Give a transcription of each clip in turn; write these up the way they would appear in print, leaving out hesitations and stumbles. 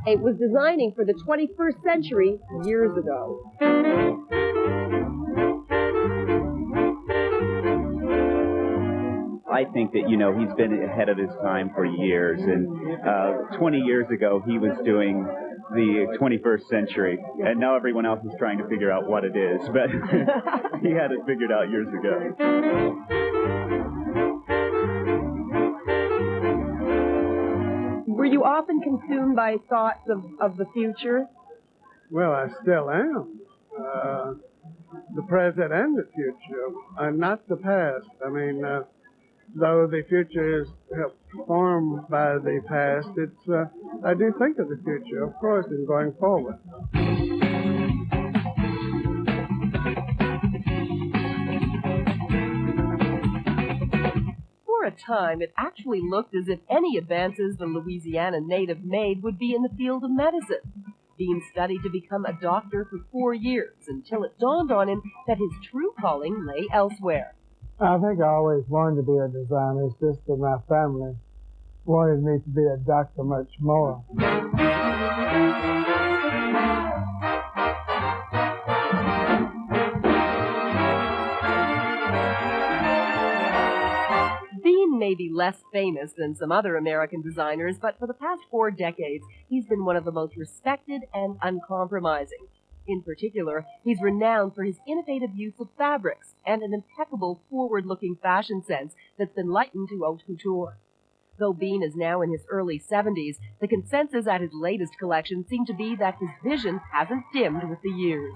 It was designing for the 21st century years ago. I think that, he's been ahead of his time for years. And 20 years ago, he was doing the 21st century. And now everyone else is trying to figure out what it is. But he had it figured out years ago. Were you often consumed by thoughts of the future? Well, I still am. The present and the future, and not the past. I mean, though the future is formed by the past, I do think of the future, of course, in going forward. For a time, it actually looked as if any advances the Louisiana native made would be in the field of medicine. Beene studied to become a doctor for 4 years until it dawned on him that his true calling lay elsewhere. I think I always wanted to be a designer. It's just that my family wanted me to be a doctor much more. Beene may be less famous than some other American designers, but for the past 4 decades, he's been one of the most respected and uncompromising. In particular, he's renowned for his innovative use of fabrics and an impeccable forward-looking fashion sense that's been likened to haute couture. Though Beene is now in his early 70s, the consensus at his latest collection seemed to be that his vision hasn't dimmed with the years.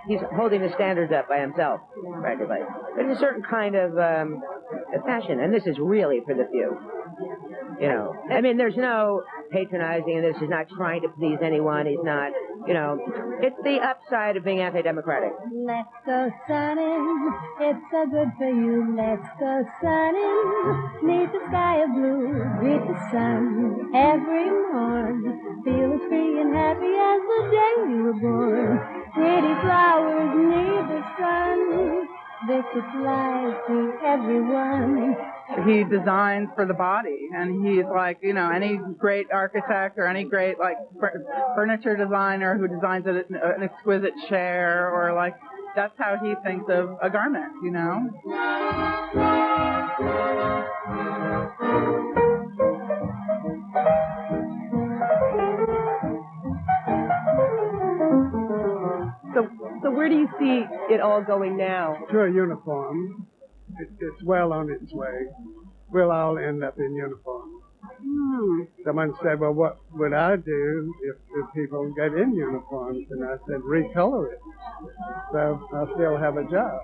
He's holding the standards up by himself, practically. But it's a certain kind of fashion, and this is really for the few. I mean, there's no patronizing, and this is not trying to please anyone. He's not, it's the upside of being anti-democratic. Let's go sunning, it's so good for you. Let's go sunning, neath the sky of blue, greet the sun every morn. Feel as free and happy as the day you were born. Pretty flowers need the sun, this applies to everyone. He designs for the body, and he's like, any great architect or any great, furniture designer who designs an exquisite chair, or, that's how he thinks of a garment, So where do you see it all going now? To a uniform. It's well on its way. We'll all end up in uniform. Someone said, well, what would I do if people get in uniforms? And I said, recolor it. So I'll still have a job.